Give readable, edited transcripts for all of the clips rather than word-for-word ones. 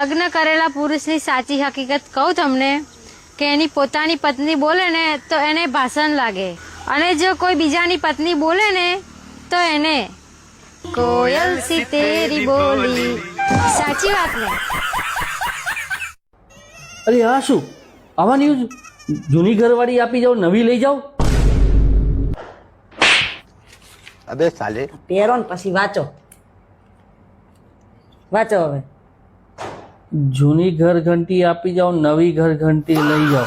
લગ્ન કરેલા પુરુષની સાચી હકીકત કહું તમને કે એની પોતાની પત્ની બોલે ને તો એને ભાષણ લાગે, અને જો કોઈ બીજાની પત્ની બોલે ને તો એને કોયલ સી તેરી બોલી. સાચી વાત ને? અરે આ શું આવા ન્યૂઝ? જૂની ઘરવાળી આપી જાઓ, નવી લઈ જાઓ. અબે સાલે પહેરો ને પછી વાંચો હવે. જૂની ઘર ઘંટી આપી જાઓ, નવી ઘર ઘંટી લઈ જાઓ.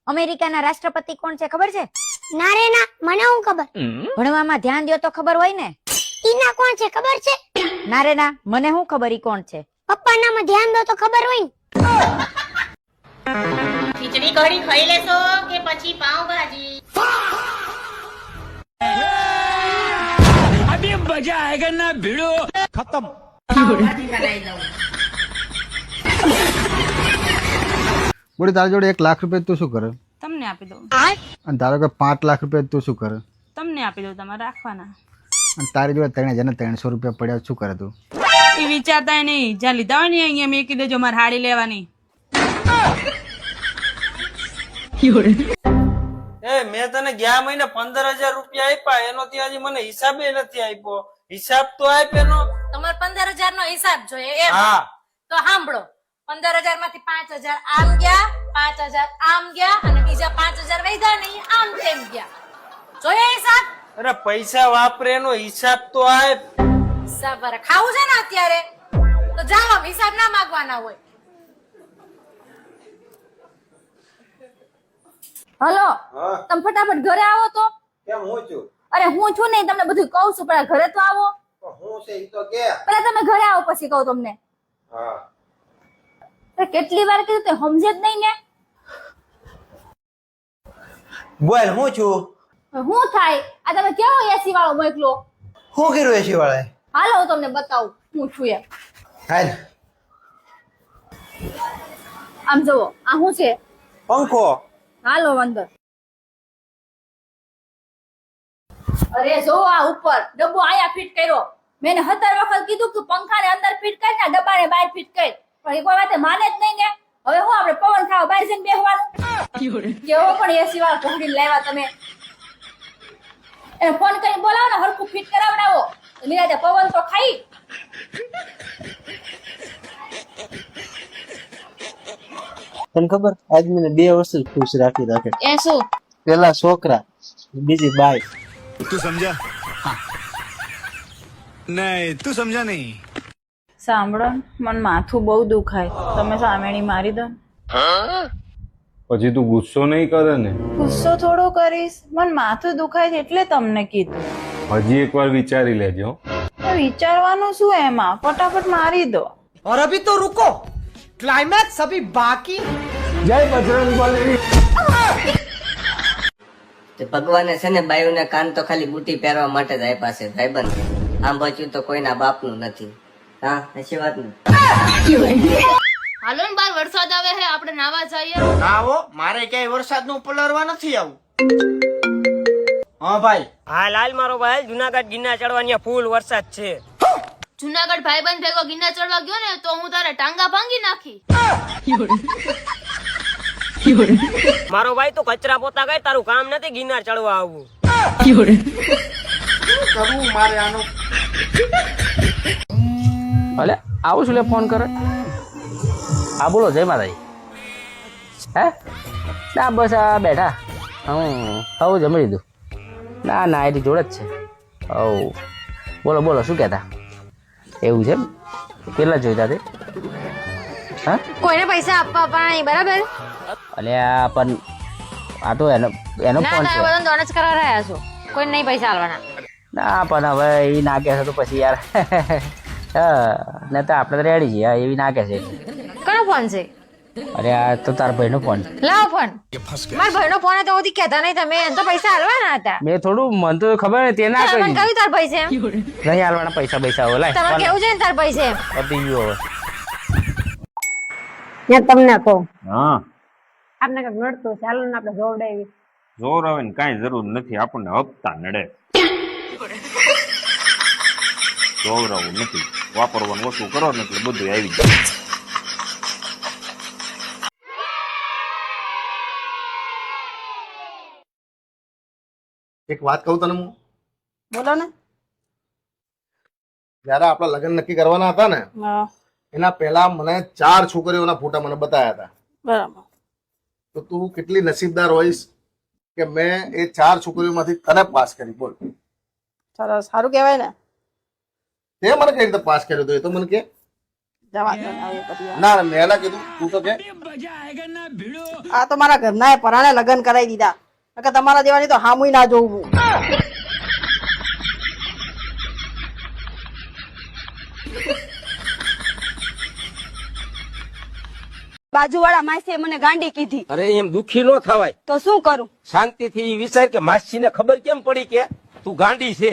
અમેરિકાના રાષ્ટ્રપતિ કોણ છે ખબર છે? ના રે ના, મને હું ખબર. ભણવામાં ધ્યાન દ્યો તો ખબર હોય ને. ઈના કોણ છે ખબર છે? ના રે ના, મને હું ખબર ઈ કોણ છે. પપ્પા નામાં ધ્યાન દો તો ખબર હોય ને. ખીચડી કઢી ખાઈ લેશો કે પછી પાવભાજી? अभी मजा आएगा ना भिड़ो. खत्म. પાવભાજી બનાવી દઉં. બોડી તારી જોડે 1 લાખ રૂપિયા તું શું કરે? તમને આપી દઉં. અને તારો કે 5 લાખ રૂપિયા તું શું કરે? તમને આપી દઉં, તમારે રાખવાના. અને તારી જોડે 3,300 રૂપિયા પડ્યા શું કરે તું? એ વિચારતા નહીં, જ્યાં લીધા હોય ને અહીંયા મેકી દેજો, મારે હાડી લેવાની. એ મેં તને ગયા મહિને 15,000 રૂપિયા આપ્યા, એનો ત્યાં હજી મને હિસાબે નથી આપ્યો. હિસાબ તો આપ એનો. તમારે 15,000 નો હિસાબ જોઈએ એમ? હા. તો સાંભળો, 15,000 માંથી 5,000 આમ ગયા, 5,000 આમ ગયા, અને બીજા 5,000 વધ્યા ને ઈ આમ તેમ ગયા. જોયા હિસાબ? અરે પૈસા વાપરે એનો હિસાબ તો આપ. હિસાબ વાળા ખાવું છે ને અત્યારે, તો જાઓ આમ હિસાબ ના માંગવાના હોય. હલો, તમે ફટાફટ ઘરે આવો તો. કેમ હું છું? અરે હું છું નહીં, તમને બધું કહું છું, પણ ઘરે તો આવો. હું છે ઈ તો કે. પેલા તમે ઘરે આવો પછી કહું તમને. હા. અરે કેટલી વાર કીધું તે સમજે જ નહીં ને. બોલ હું છું? હું થાય આ તમે કેવો એસી વાળો મોકલો? શું કર્યું એસી વાળાએ? હાલો હું તમને બતાવું હું છું એમ. હાલ આમ જુઓ, આ શું છે? પંખો. હાલો અંદર. અરે જો આ ઉપર ડબ્બો આયા ફિટ કર્યો. મેં 17 વખત કીધું કે પંખાને અંદર ફિટ કર ને ડબ્બાને બહાર ફિટ કર, પણ એ કોઈ વાતે માને જ નહીં ને. હવે હું આપણે પવન ખાવા બહાર જઈને બેસવાનું? કેવો પણ એસી વાળા પકડીને લાવ્યા તમે. એને ફોન કરીને બોલાવો ને, હરખું ફિટ કરાવડાવો, નિરાતે પવન તો ખાઈ. તને ખબર આજ મને 2 વર્ષ જ ખુશ રાખે. એ શું? પેલા છોકરા, બીજી બાઈ. तू समझा? नहीं तू समझा नहीं. સાંભળો, મને માથું બહુ દુખાય, તમે સામેણી મારી દો. પછી તું ગુસ્સો નહીં કરે ને? ગુસ્સો થોડો કરીશ, મને માથું દુખાય છે એટલે તમને કીધું. હજી એકવાર વિચારી લેજો. વિચારવાનું શું એમાં, ફટાફટ મારી દો. और अभी तो रुको, क्लाइमैक्स अभी बाकी. જય બજરંગબલી. ભગવાને છે ને બાયુને કાન તો ખાલી બુટી પહેરવા માટે જ આપ્યા છે ભાઈબંધ. આમ બચ્યું તો કોઈના બાપનું નથી. હા સાચી વાત ને? હાલો ને બાર વરસાદ આવે છે, આપણે નાવા જઈએ. ના હો, મારે ક્યાંય વરસાદનું પલરવા નથી આવું. હા ભાઈ. હા લાલ મારો ભાઈ, જુનાગઢ ગિરનાર ચડવાની ફૂલ વરસાદ છે. જુનાગઢ ભાઈબંધ ભેગો ગિરનાર ચડવા ગયો ને તો હું તારે ટાંગા ભાંગી નાખી. મારો ભાઈ તો કચરા પોતા ગઈ, તારું કામ નથી ગિરનાર ચડવા આવવું. કરવું મારે આનો. અલે આવું છું લે, ફોન કરે. હા બોલો, જય માતાજી. હે ના બસ આ બેઠા. હવ જમી લીધું. ના એની જોડે જ છે. બોલો બોલો શું કહેતા? એવું છે? કેટલા જોઈતા તે? હા, કોઈને પૈસા આપવા નહીં, બરાબર? અલ્યા પણ આ તો એનો ના ફોન ના, છે. બધા દોન જ કરવા રહ્યા છો, કોઈ નહીં પૈસા આલવાના. ના પણ હવે એ ના કહે છે તો પછી યાર ને તો આપણે તો રેડી છીએ. એવી ના કહે છે. કોનો ફોન છે? અરે આ તો તારા ભાઈનો ફોન છે. લાવો ફોન. મારા ભાઈનો ફોન હતો, ઓથી કહેતા નહીં તમે, એને તો પૈસા આલવાના હતા. મેં થોડું મન તો ખબર ને તે ના તમે કહ્યું. કહ્યું તાર ભાઈ છે એમ? નહીં આલવાના પૈસા હવે લાય. તમારે કેવું છે ને તાર ભાઈ છે એમ? પતી ગયું મેં તમને કહું, હા, આપને કઈક નડતું ચાલો ને આપણે જોવડાવી. જોર આવે ને કાંઈ જરૂર નથી, આપણને હપ્તા નડે. જોવરાવું નથી, વાપરવાનું ઓછું કરો ને એટલે બધું આવી જાય. એક વાત કહું તને હું, બોલો ને. જયારે આપણા લગ્ન નક્કી કરવાના હતા ને એના પહેલા મને 4 છોકરીઓના ફોટા મને બતાવ્યા હતા. બરાબર. તો તું કેટલી નસીબદાર હોઈશ કે મેં એ 4 છોકરીઓમાંથી તને પાસ કરી. બોલ, સરસ, સારું કહેવાય ને. તે મને કઈ રીતે પાસ કર્યો તો એ તો મને કે. જવા દો ને હવે પછી. ના મેં ના કીધું, તું તો કે. આ તો મારા ઘરના એ પરાણે લગ્ન કરાવી દીધા. નકર તમારા જેવાની તો હામુય ના જોવું. બાજુવાળા માસીએ મને ગાંડી કીધી. અરે એમ દુખી ન થવાય, તો શું કરું? શાંતિથી વિચાર કે માસી ને ખબર કેમ પડી કે તું ગાંડી છે.